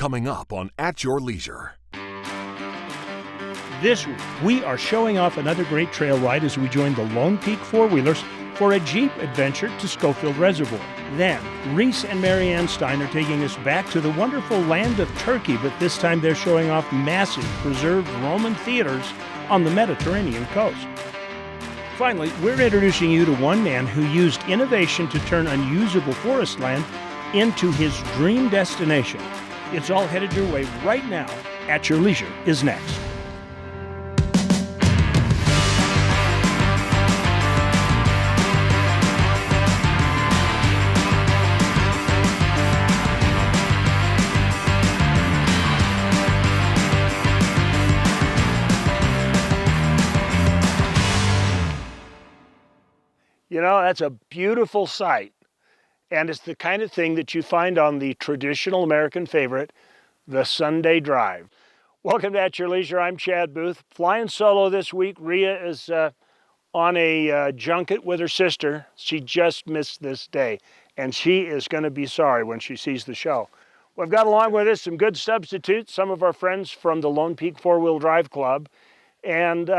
coming up on At Your Leisure. This week, we are showing off another great trail ride as we join the Lone Peak four-wheelers for a Jeep adventure to Scofield Reservoir. Then, Reece and Marianne Stein are taking us back to the wonderful land of Turkey, but this time they're showing off massive preserved Roman theaters on the Mediterranean coast. Finally, we're introducing you to one man who used innovation to turn unusable forest land into his dream destination. It's all headed your way right now. At Your Leisure is next. You know, that's a beautiful sight, and it's the kind of thing that you find on the traditional American favorite, the Sunday drive. Welcome to At Your Leisure. I'm Chad Booth. Flying solo this week. Rhea is on a junket with her sister. She just missed this day, and she is going to be sorry when she sees the show. We've got along with us some good substitutes, some of our friends from the Lone Peak Four-Wheel Drive Club, and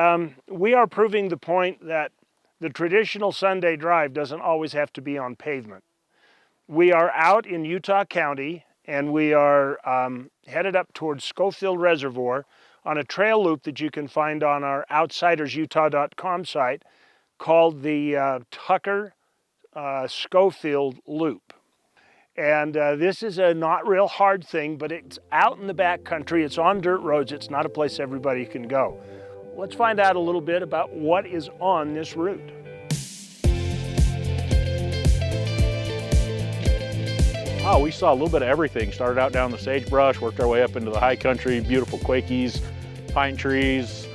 we are proving the point that the traditional Sunday drive doesn't always have to be on pavement. We are out in Utah County, and we are headed up towards Scofield Reservoir on a trail loop that you can find on our outsidersutah.com site called the Tucker Scofield Loop. And this is a not real hard thing, but it's out in the back country. It's on dirt roads. It's not a place everybody can go. Let's find out a little bit about what is on this route. Oh, we saw a little bit of everything. Started out down the sagebrush, worked our way up into the high country, beautiful quakies, pine trees,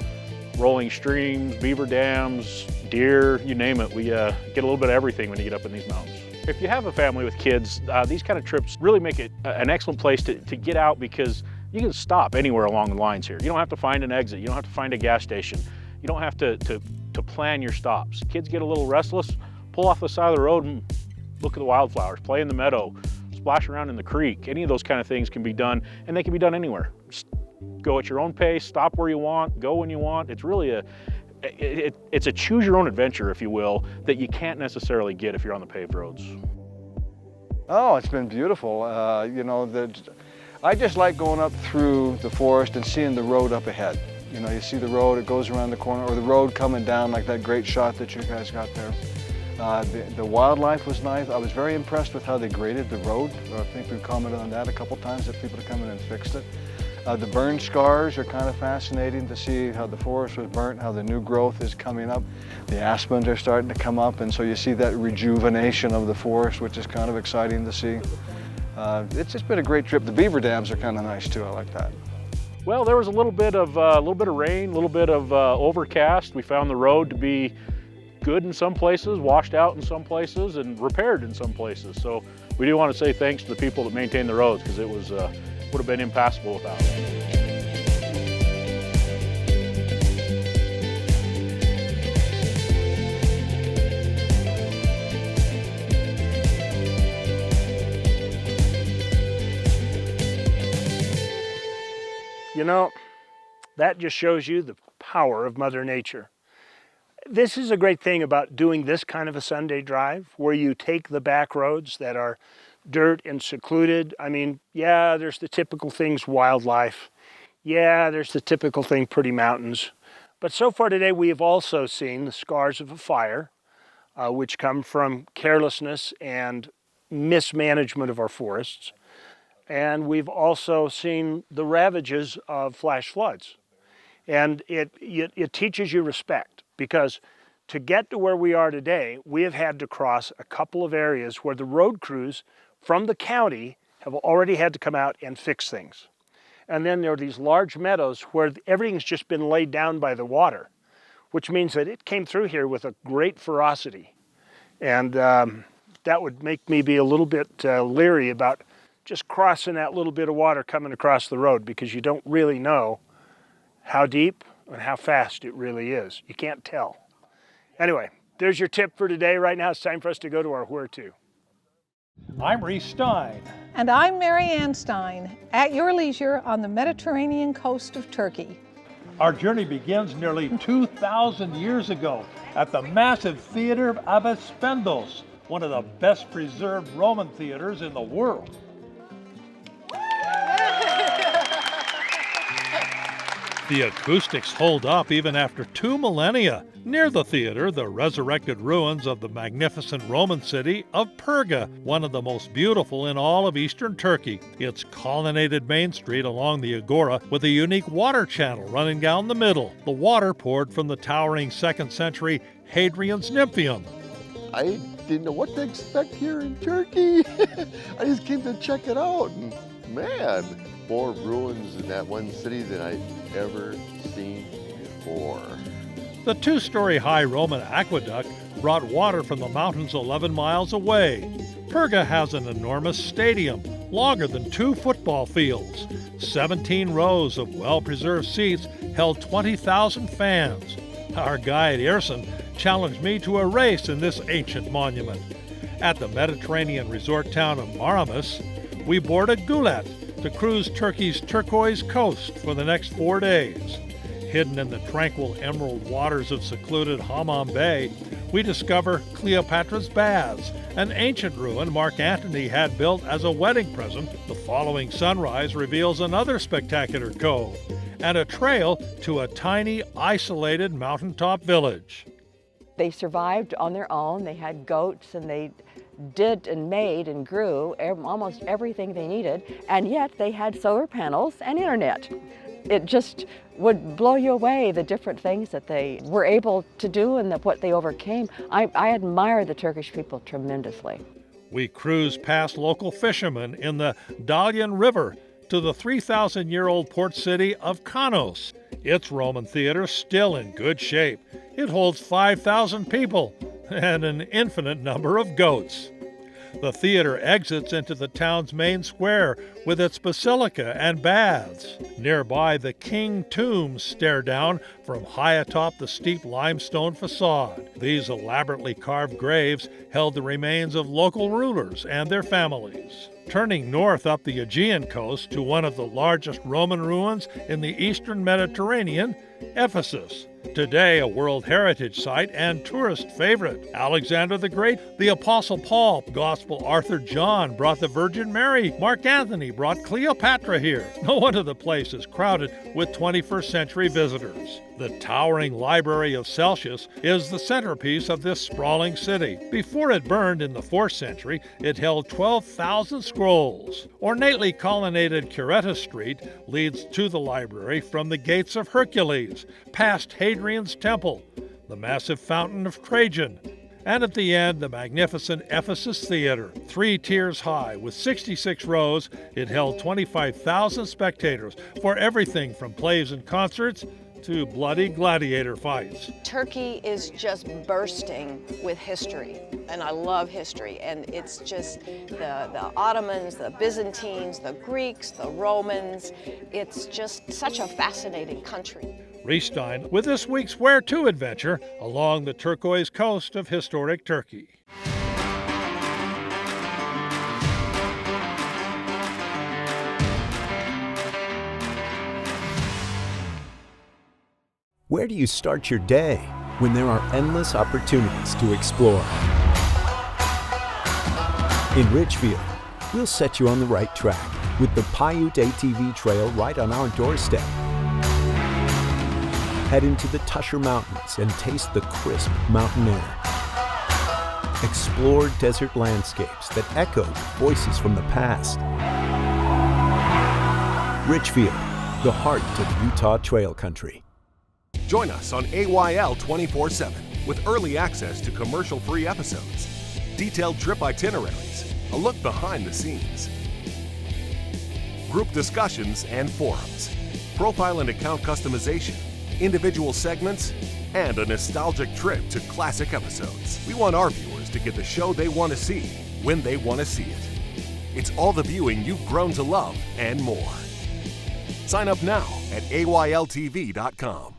rolling streams, beaver dams, deer, you name it. We get a little bit of everything when you get up in these mountains. If you have a family with kids, these kind of trips really make it an excellent place to get out because you can stop anywhere along the lines here. You don't have to find an exit. You don't have to find a gas station. You don't have to plan your stops. Kids get a little restless, pull off the side of the road and look at the wildflowers, play in the meadow, splash around in the creek. Any of those kind of things can be done, and they can be done anywhere. Just go at your own pace, stop where you want, go when you want. It's really it's a choose your own adventure, if you will, that you can't necessarily get if you're on the paved roads. Oh, it's been beautiful. You know, I just like going up through the forest and seeing the road up ahead. You know, you see the road, it goes around the corner, or the road coming down like that great shot that you guys got there. The wildlife was nice. I was very impressed with how they graded the road. I think we've commented on that a couple times, that people have come in and fixed it. The burn scars are kind of fascinating to see how the forest was burnt, how the new growth is coming up. The aspens are starting to come up, and so you see that rejuvenation of the forest, which is kind of exciting to see. It's just been a great trip. The beaver dams are kind of nice too. I like that. Well, there was a little bit of rain, a little bit of overcast. We found the road to be good in some places, washed out in some places, and repaired in some places. So we do want to say thanks to the people that maintain the roads, because it was would have been impassable without them. You know, that just shows you the power of Mother Nature. This is a great thing about doing this kind of a Sunday drive, where you take the back roads that are dirt and secluded. I mean, yeah, there's the typical things, wildlife. Yeah, there's the typical thing, pretty mountains. But so far today, we have also seen the scars of a fire, which come from carelessness and mismanagement of our forests. And we've also seen the ravages of flash floods. And it teaches you respect, because to get to where we are today, we have had to cross a couple of areas where the road crews from the county have already had to come out and fix things. And then there are these large meadows where everything's just been laid down by the water, which means that it came through here with a great ferocity. And that would make me be a little bit leery about just crossing that little bit of water coming across the road, because you don't really know how deep and how fast it really is. You can't tell. Anyway, there's your tip for today. Right now it's time for us to go to our where to. I'm Reece Stein. And I'm Marianne Stein, at your leisure on the Mediterranean coast of Turkey. Our journey begins nearly 2,000 years ago at the massive theater of Abaspendos, one of the best preserved Roman theaters in the world. The acoustics hold up even after 2 millennia. Near the theater, the resurrected ruins of the magnificent Roman city of Perga, one of the most beautiful in all of eastern Turkey. Its colonnaded main street along the agora with a unique water channel running down the middle. The water poured from the towering 2nd century Hadrian's Nympheum. I didn't know what to expect here in Turkey. I just came to check it out, and man, more ruins in that one city than I'd ever seen before. The 2-story high Roman aqueduct brought water from the mountains 11 miles away. Perga has an enormous stadium, longer than 2 football fields. 17 rows of well-preserved seats held 20,000 fans. Our guide, Erson, challenged me to a race in this ancient monument. At the Mediterranean resort town of Marmaris, we board a gulet to cruise Turkey's turquoise coast for the next 4 days. Hidden in the tranquil emerald waters of secluded Hammam Bay, we discover Cleopatra's Baths, an ancient ruin Mark Antony had built as a wedding present. The following sunrise reveals another spectacular cove and a trail to a tiny, isolated mountaintop village. They survived on their own. They had goats, and they did and made and grew almost everything they needed, and yet they had solar panels and internet. It just would blow you away, the different things that they were able to do and what they overcame. I admire the Turkish people tremendously. We cruise past local fishermen in the Dalyan River to the 3,000-year-old port city of Kanos. Its Roman theater still in good shape. It holds 5,000 people and an infinite number of goats. The theater exits into the town's main square with its basilica and baths. Nearby, the king tombs stare down from high atop the steep limestone facade. These elaborately carved graves held the remains of local rulers and their families. Turning north up the Aegean coast to one of the largest Roman ruins in the eastern Mediterranean, Ephesus. Today a World Heritage Site and tourist favorite. Alexander the Great, the Apostle Paul, Gospel Arthur John brought the Virgin Mary. Mark Antony brought Cleopatra here. No wonder the place is crowded with 21st century visitors. The towering Library of Celsius is the centerpiece of this sprawling city. Before it burned in the 4th century, it held 12,000 scrolls. Ornately colonnaded Curetta Street leads to the library from the Gates of Hercules, past Hadrian's Temple, the massive Fountain of Trajan, and at the end, the magnificent Ephesus Theater. 3 tiers high with 66 rows, it held 25,000 spectators for everything from plays and concerts to bloody gladiator fights. Turkey is just bursting with history, and I love history. And it's just the Ottomans, the Byzantines, the Greeks, the Romans. It's just such a fascinating country. Reece Stein with this week's Where To adventure along the turquoise coast of historic Turkey. Where do you start your day when there are endless opportunities to explore? In Ridgefield, we'll set you on the right track with the Paiute ATV Trail right on our doorstep. Head into the Tusher Mountains and taste the crisp mountain air. Explore desert landscapes that echo voices from the past. Ridgefield, the heart of Utah Trail Country. Join us on AYL 24/7 with early access to commercial-free episodes, detailed trip itineraries, a look behind the scenes, group discussions and forums, profile and account customization, individual segments, and a nostalgic trip to classic episodes. We want our viewers to get the show they want to see when they want to see it. It's all the viewing you've grown to love and more. Sign up now at AYLTV.com.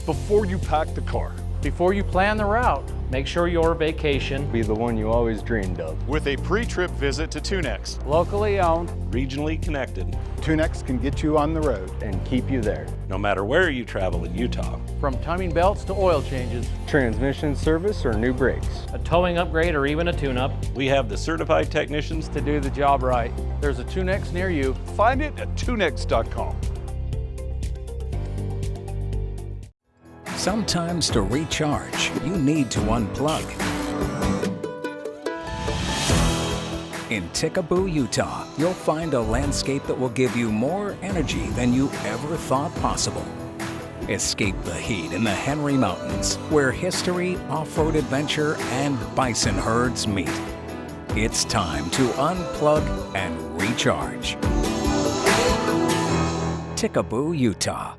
Before you pack the car, before you plan the route, Make sure your vacation be the one you always dreamed of. With a pre-trip visit to Tunex. Locally owned, regionally connected. Tunex can get you on the road and keep you there. No matter where you travel in Utah. From timing belts to oil changes, transmission service or new brakes, a towing upgrade or even a tune-up, we have the certified technicians to do the job right. There's a Tunex near you. Find it at tunex.com. Sometimes to recharge, you need to unplug. In Ticaboo, Utah, you'll find a landscape that will give you more energy than you ever thought possible. Escape the heat in the Henry Mountains, where history, off-road adventure, and bison herds meet. It's time to unplug and recharge. Ticaboo, Utah.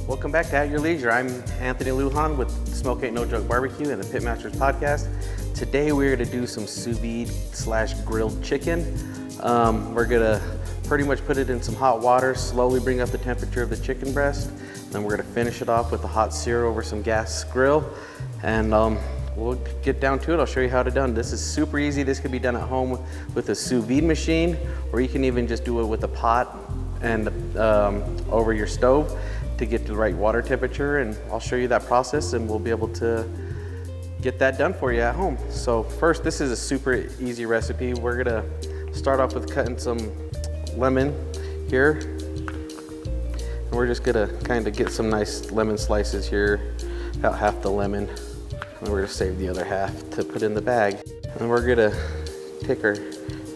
Welcome back to At Your Leisure. I'm Anthony Lujan with Smoke Ain't No Joke Barbecue and the Pitmasters Podcast. Today we're going to do some sous vide / grilled chicken. We're going to pretty much put it in some hot water, slowly bring up the temperature of the chicken breast. Then we're going to finish it off with a hot sear over some gas grill. And we'll get down to it. I'll show you how to done. This is super easy. This can be done at home with a sous vide machine, or you can even just do it with a pot and over your stove to get to the right water temperature, and I'll show you that process and we'll be able to get that done for you at home. So first, this is a super easy recipe. We're gonna start off with cutting some lemon here. And we're just gonna kind of get some nice lemon slices here, about half the lemon. And we're gonna save the other half to put in the bag. And we're gonna take our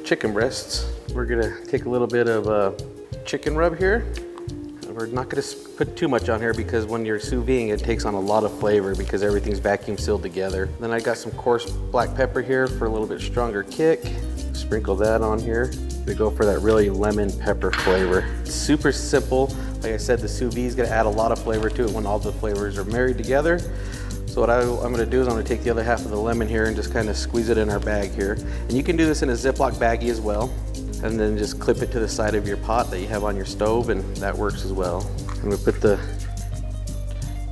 chicken breasts. We're gonna take a little bit of chicken rub here. We're not going to put too much on here because when you're sous videing, it takes on a lot of flavor because everything's vacuum sealed together. Then I got some coarse black pepper here for a little bit stronger kick. Sprinkle that on here. We go for that really lemon pepper flavor. It's super simple. Like I said, the sous vide is going to add a lot of flavor to it when all the flavors are married together. So what I'm going to do is I'm going to take the other half of the lemon here and just kind of squeeze it in our bag here. And you can do this in a Ziploc baggie as well. And then just clip it to the side of your pot that you have on your stove, and that works as well. And we put the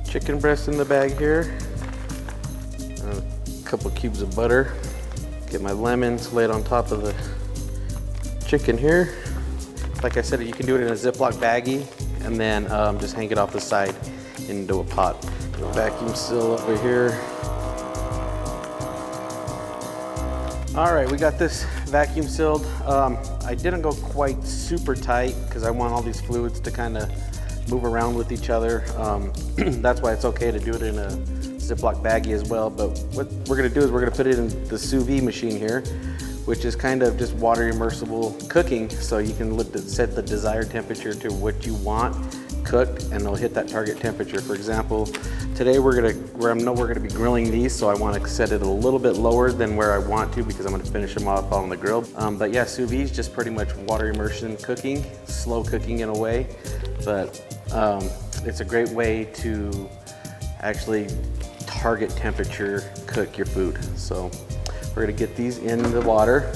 chicken breast in the bag here. A couple cubes of butter. Get my lemons laid on top of the chicken here. Like I said, you can do it in a Ziploc baggie and then just hang it off the side into a pot. Vacuum seal over here. All right, we got this vacuum sealed. I didn't go quite super tight because I want all these fluids to kind of move around with each other. That's why it's okay to do it in a Ziploc baggie as well. But what we're gonna do is we're gonna put it in the sous vide machine here, which is kind of just water immersible cooking. So you can set the desired temperature to what you want cooked, and it'll hit that target temperature. For example, today we're gonna be grilling these, so I want to set it a little bit lower than where I want to because I'm gonna finish them off on the grill. But yeah, sous vide is just pretty much water immersion cooking, slow cooking in a way, but it's a great way to actually target temperature cook your food. So we're gonna get these in the water.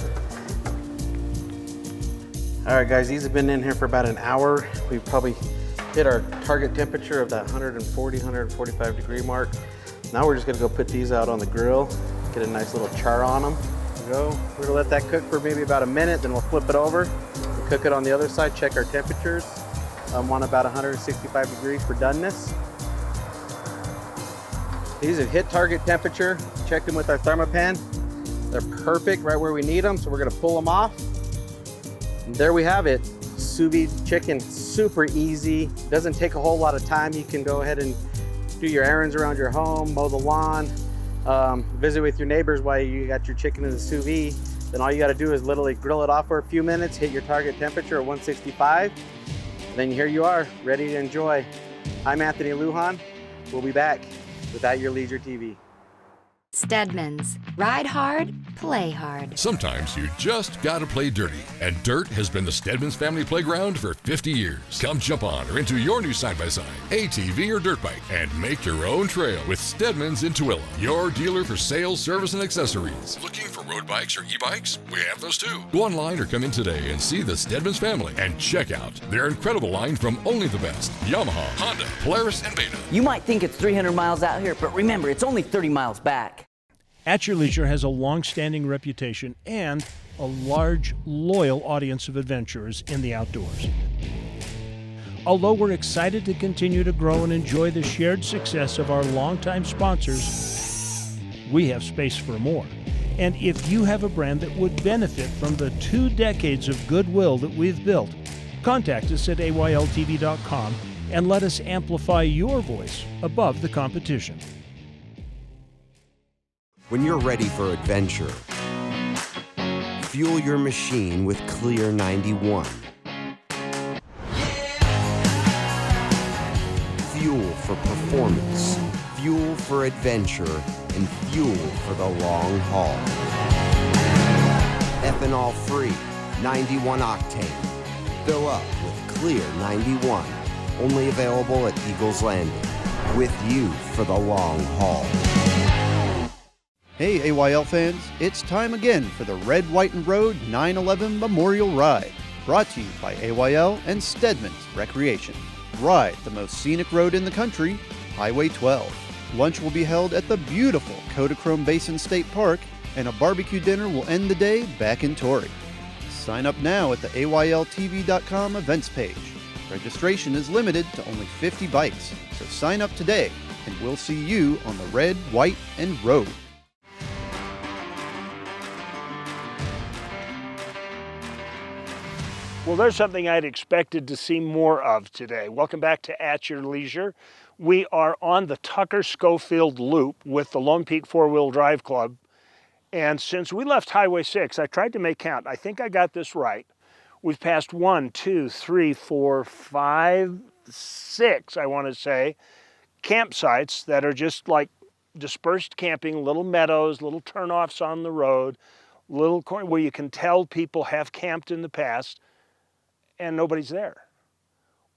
All right, guys, these have been in here for about an hour. We've probably hit our target temperature of that 140, 145 degree mark. Now we're just gonna go put these out on the grill, get a nice little char on them. We're gonna let that cook for maybe about a minute, then we'll flip it over, we'll cook it on the other side, check our temperatures. Want about 165 degrees for doneness. These have hit target temperature, checked them with our Thermopan. They're perfect right where we need them, so we're gonna pull them off. And there we have it. Sous vide chicken, super easy. Doesn't take a whole lot of time. You can go ahead and do your errands around your home, mow the lawn, visit with your neighbors while you got your chicken in the sous vide. Then all you gotta do is literally grill it off for a few minutes, hit your target temperature at 165. Then here you are, ready to enjoy. I'm Anthony Lujan. We'll be back with At Your Leisure TV. Steadmans. Ride hard, play hard. Sometimes you just gotta play dirty. And dirt has been the Steadmans family playground for 50 years. Come jump on or into your new side-by-side, ATV or dirt bike, and make your own trail with Steadmans in Tooele, your dealer for sales, service, and accessories. Looking for road bikes or e-bikes? We have those too. Go online or come in today and see the Steadmans family and check out their incredible line from only the best: Yamaha, Honda, Polaris, and Beta. You might think it's 300 miles out here, but remember, it's only 30 miles back. At Your Leisure has a long-standing reputation and a large, loyal audience of adventurers in the outdoors. Although we're excited to continue to grow and enjoy the shared success of our longtime sponsors, we have space for more. And if you have a brand that would benefit from the 2 decades of goodwill that we've built, contact us at AylTV.com and let us amplify your voice above the competition. When you're ready for adventure, fuel your machine with Clear 91. Fuel for performance, fuel for adventure, and fuel for the long haul. Ethanol-free, 91 octane. Fill up with Clear 91. Only available at Eagles Landing. With you for the long haul. Hey AYL fans, it's time again for the Red, White, and Road 9/11 Memorial Ride, brought to you by AYL and Steadmans Recreation. Ride the most scenic road in the country, Highway 12. Lunch will be held at the beautiful Kodachrome Basin State Park, and a barbecue dinner will end the day back in Torrey. Sign up now at the AYLTV.com events page. Registration is limited to only 50 bikes, so sign up today, and we'll see you on the Red, White, and Road. Well, there's something I'd expected to see more of today. Welcome back to At Your Leisure. We are on the Tucker-Scofield Loop with the Lone Peak Four-Wheel Drive Club. And since we left Highway 6, I tried to make count. I think I got this right. We've passed 1, 2, 3, 4, 5, 6, I want to say, campsites that are just like dispersed camping, little meadows, little turnoffs on the road, little corner where you can tell people have camped in the past, and nobody's there.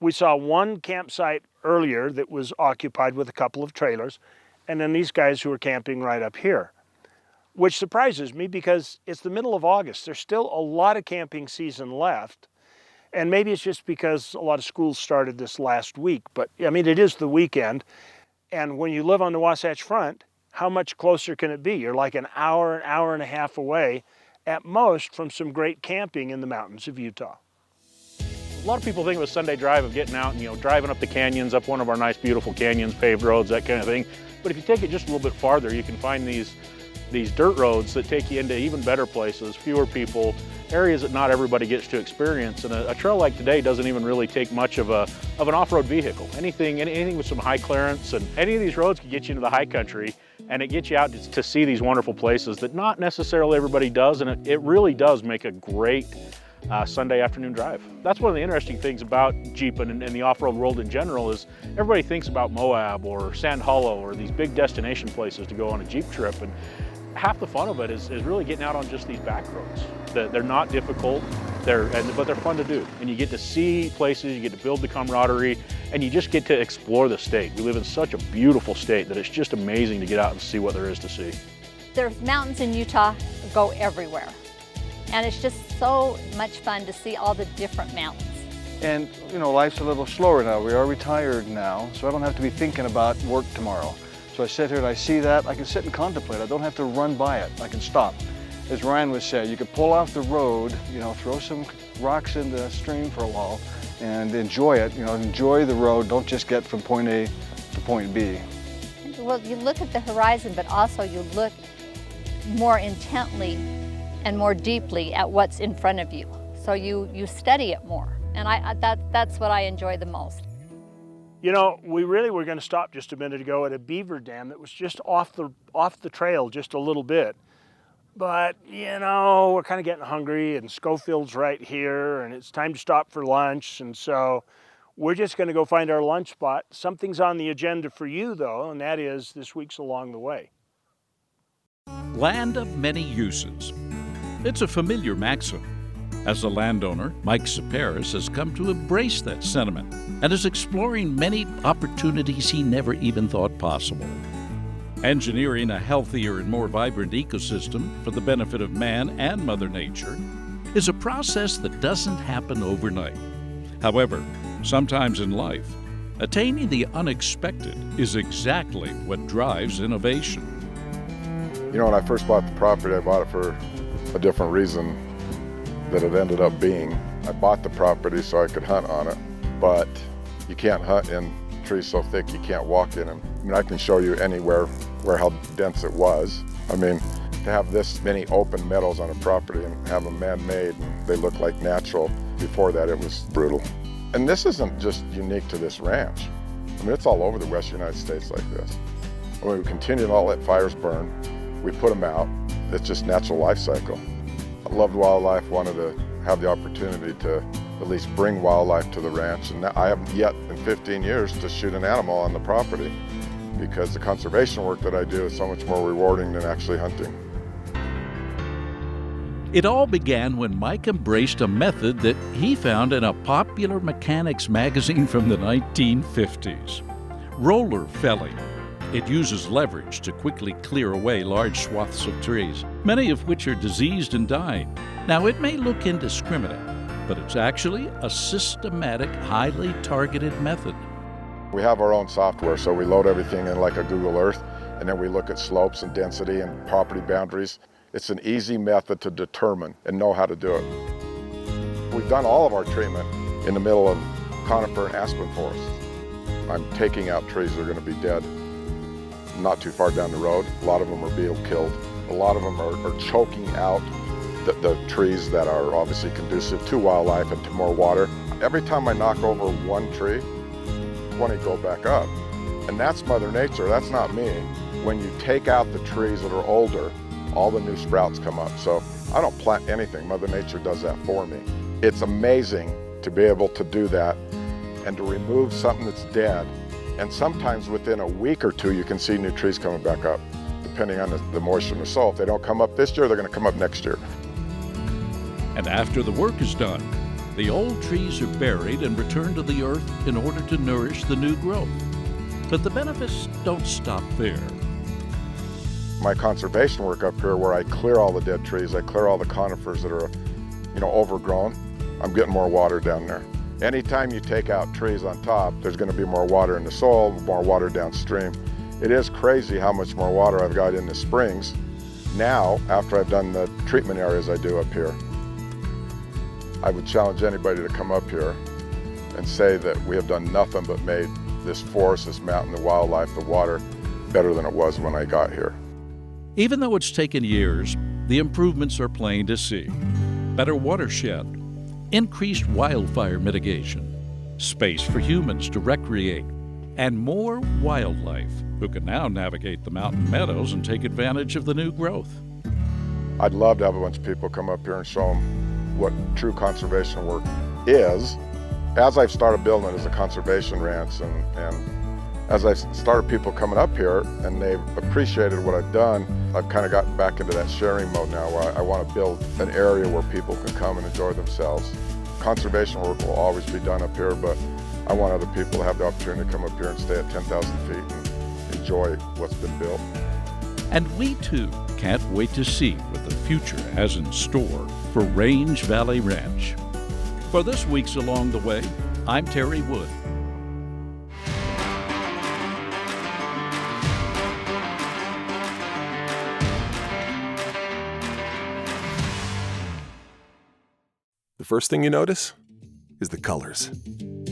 We saw one campsite earlier that was occupied with a couple of trailers, and then these guys who are camping right up here, which surprises me because it's the middle of August. There's still a lot of camping season left, and maybe it's just because a lot of schools started this last week, but I mean, it is the weekend, and when you live on the Wasatch Front, how much closer can it be? You're like an hour and a half away at most from some great camping in the mountains of Utah. A lot of people think of a Sunday drive of getting out and, driving up the canyons, up one of our nice, beautiful canyons, paved roads, that kind of thing. But if you take it just a little bit farther, you can find these dirt roads that take you into even better places, fewer people, areas that not everybody gets to experience. And a trail like today doesn't even really take much of an off-road vehicle. Anything with some high clearance, and any of these roads can get you into the high country, and it gets you out to see these wonderful places that not necessarily everybody does, and it really does make a great Sunday afternoon drive. That's one of the interesting things about Jeeping and the off-road world in general is everybody thinks about Moab or Sand Hollow or these big destination places to go on a Jeep trip, and half the fun of it is really getting out on just these back roads. They're not difficult, but they're fun to do. And you get to see places, you get to build the camaraderie, and you just get to explore the state. We live in such a beautiful state that it's just amazing to get out and see what there is to see. There's mountains in Utah that go everywhere. And it's just so much fun to see all the different mountains. And, life's a little slower now. We are retired now, so I don't have to be thinking about work tomorrow. So I sit here and I see that, I can sit and contemplate. I don't have to run by it. I can stop. As Ryan was saying, you could pull off the road, throw some rocks in the stream for a while and enjoy it, enjoy the road. Don't just get from point A to point B. Well, you look at the horizon, but also you look more intently and more deeply at what's in front of you. So you study it more. And that's what I enjoy the most. We really were going to stop just a minute ago at a beaver dam that was just off the trail just a little bit. But, we're kind of getting hungry, and Scofield's right here, and it's time to stop for lunch. And so we're just going to go find our lunch spot. Something's on the agenda for you, though, and that is this week's Along the Way. land of many uses. It's a familiar maxim. As a landowner, Mike Saparis has come to embrace that sentiment and is exploring many opportunities he never even thought possible. Engineering a healthier and more vibrant ecosystem for the benefit of man and Mother Nature is a process that doesn't happen overnight. However, sometimes in life, attaining the unexpected is exactly what drives innovation. You know, when I first bought the property, I bought it for a different reason that it ended up being. I bought the property so I could hunt on it, but you can't hunt in trees so thick you can't walk in them. I mean, I can show you anywhere where how dense it was. I mean, to have this many open meadows on a property and have them man-made and they look like natural, before that it was brutal. And this isn't just unique to this ranch. I mean, it's all over the western United States like this. When we continue to not let fires burn, we put them out. It's just natural life cycle. I loved wildlife, wanted to have the opportunity to at least bring wildlife to the ranch. And I haven't yet in 15 years to shoot an animal on the property because the conservation work that I do is so much more rewarding than actually hunting. It all began when Mike embraced a method that he found in a popular mechanics magazine from the 1950s. Roller felling. It uses leverage to quickly clear away large swaths of trees, many of which are diseased and dying. Now, it may look indiscriminate, but it's actually a systematic, highly targeted method. We have our own software, so we load everything in like a Google Earth, and then we look at slopes and density and property boundaries. It's an easy method to determine and know how to do it. We've done all of our treatment in the middle of conifer and aspen forests. I'm taking out trees that are going to be dead not too far down the road. A lot of them are being killed. A lot of them are choking out the trees that are obviously conducive to wildlife and to more water. Every time I knock over one tree, 20 go back up. And that's Mother Nature, that's not me. When you take out the trees that are older, all the new sprouts come up. So I don't plant anything, Mother Nature does that for me. It's amazing to be able to do that and to remove something that's dead. And sometimes within a week or two, you can see new trees coming back up, depending on the moisture in the soil. If they don't come up this year, they're gonna come up next year. And after the work is done, the old trees are buried and returned to the earth in order to nourish the new growth. But the benefits don't stop there. My conservation work up here, where I clear all the dead trees, I clear all the conifers that are, overgrown, I'm getting more water down there. Anytime you take out trees on top, there's going to be more water in the soil, more water downstream. It is crazy how much more water I've got in the springs now after I've done the treatment areas I do up here. I would challenge anybody to come up here and say that we have done nothing but made this forest, this mountain, the wildlife, the water better than it was when I got here. Even though it's taken years, the improvements are plain to see. Better watershed, increased wildfire mitigation, space for humans to recreate, and more wildlife who can now navigate the mountain meadows and take advantage of the new growth. I'd love to have a bunch of people come up here and show them what true conservation work is. As I've started building it as a conservation ranch and as I started people coming up here and they've appreciated what I've done, I've kind of gotten back into that sharing mode now where I want to build an area where people can come and enjoy themselves. Conservation work will always be done up here, but I want other people to have the opportunity to come up here and stay at 10,000 feet and enjoy what's been built. And we too can't wait to see what the future has in store for Range Valley Ranch. For this week's Along the Way, I'm Terry Wood. The first thing you notice is the colors.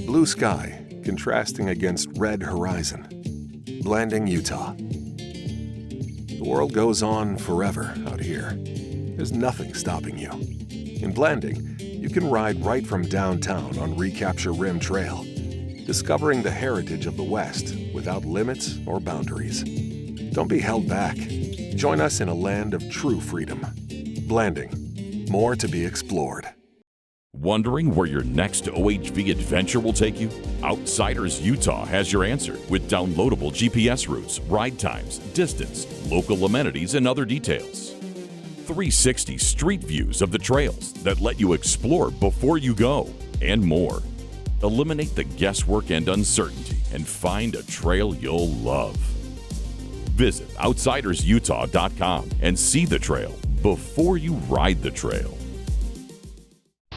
Blue sky contrasting against red horizon. Blending Utah. The world goes on forever out here. There's nothing stopping you. In Blanding, you can ride right from downtown on Recapture Rim Trail, discovering the heritage of the West without limits or boundaries. Don't be held back. Join us in a land of true freedom. Blanding. More to be explored. Wondering where your next OHV adventure will take you? Outsiders Utah has your answer with downloadable GPS routes, ride times, distance, local amenities, and other details. 360 street views of the trails that let you explore before you go, and more. Eliminate the guesswork and uncertainty and find a trail you'll love. Visit outsidersutah.com and see the trail before you ride the trail.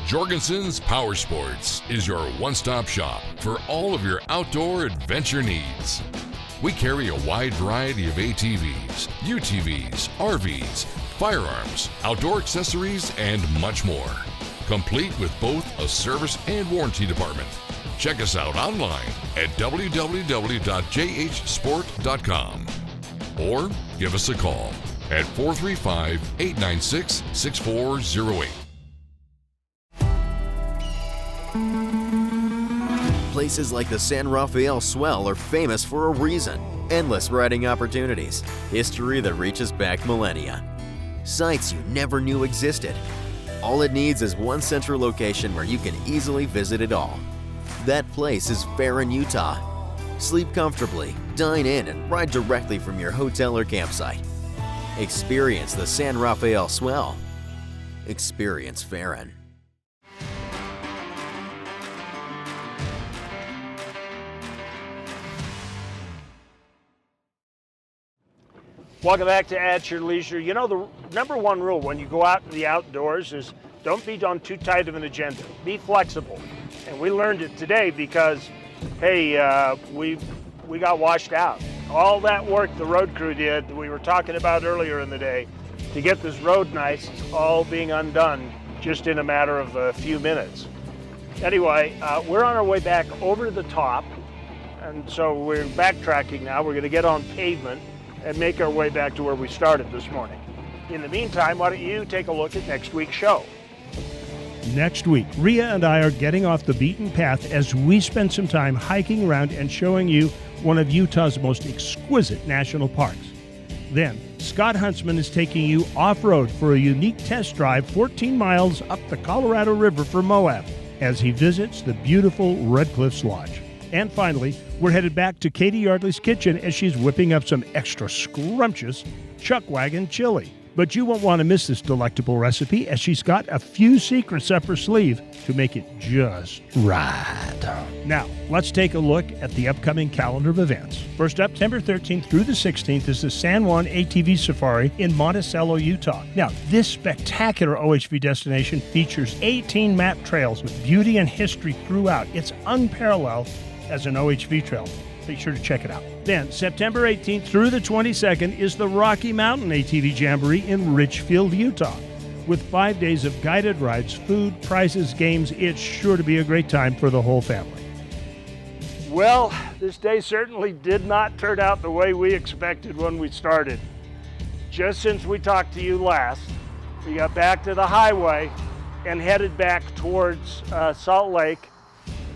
Jorgensens Powersports is your one-stop shop for all of your outdoor adventure needs. We carry a wide variety of ATVs, UTVs, RVs, firearms, outdoor accessories, and much more. Complete with both a service and warranty department. Check us out online at www.jhsport.com or give us a call at 435-896-6408. Places like the San Rafael Swell are famous for a reason. Endless riding opportunities, history that reaches back millennia, sites you never knew existed. All it needs is one central location where you can easily visit it all. That place is Farron, Utah. Sleep comfortably, dine in, and ride directly from your hotel or campsite. Experience the San Rafael Swell. Experience Farron. Welcome back to At Your Leisure. You know, the number one rule when you go out in the outdoors is don't be on too tight of an agenda. Be flexible. And we learned it today because, hey, we got washed out. All that work the road crew did that we were talking about earlier in the day to get this road nice, it's all being undone just in a matter of a few minutes. Anyway, we're on our way back over the top, and so we're backtracking now. We're going to get on pavement and make our way back to where we started this morning. In the meantime, why don't you take a look at next week's show? Next week, Rhea and I are getting off the beaten path as we spend some time hiking around and showing you one of Utah's most exquisite national parks. Then, Scott Huntsman is taking you off-road for a unique test drive 14 miles up the Colorado River for Moab as he visits the beautiful Red Cliffs Lodge. And finally, we're headed back to Katie Yardley's kitchen as she's whipping up some extra scrumptious chuck wagon chili. But you won't want to miss this delectable recipe as she's got a few secrets up her sleeve to make it just right. Now, let's take a look at the upcoming calendar of events. First up, September 13th through the 16th is the San Juan ATV Safari in Monticello, Utah. Now, this spectacular OHV destination features 18 map trails with beauty and history throughout. It's unparalleled as an OHV trail. Be sure to check it out. Then, September 18th through the 22nd is the Rocky Mountain ATV Jamboree in Richfield, Utah. With 5 days of guided rides, food, prizes, games, it's sure to be a great time for the whole family. Well, this day certainly did not turn out the way we expected when we started. Just since we talked to you last, we got back to the highway and headed back towards Salt Lake,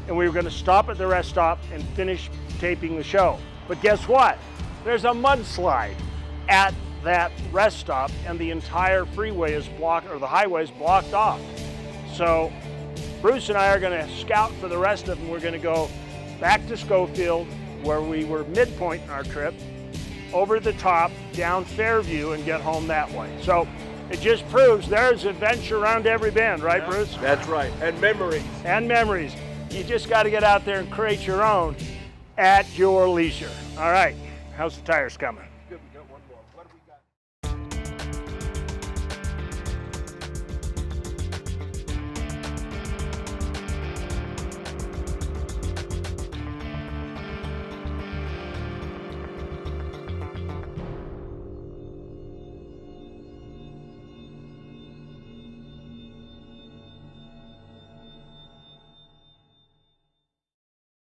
and we were going to stop at the rest stop and finish taping the show. But guess what? There's a mudslide at that rest stop, and the entire freeway is blocked, or the highway is blocked off. So Bruce and I are going to scout for the rest of them. We're going to go back to Scofield, where we were midpoint in our trip, over the top, down Fairview, and get home that way. So it just proves there's adventure around every bend, right, Bruce? That's right, and memories. And memories. You just got to get out there and create your own at your leisure. All right, how's the tires coming?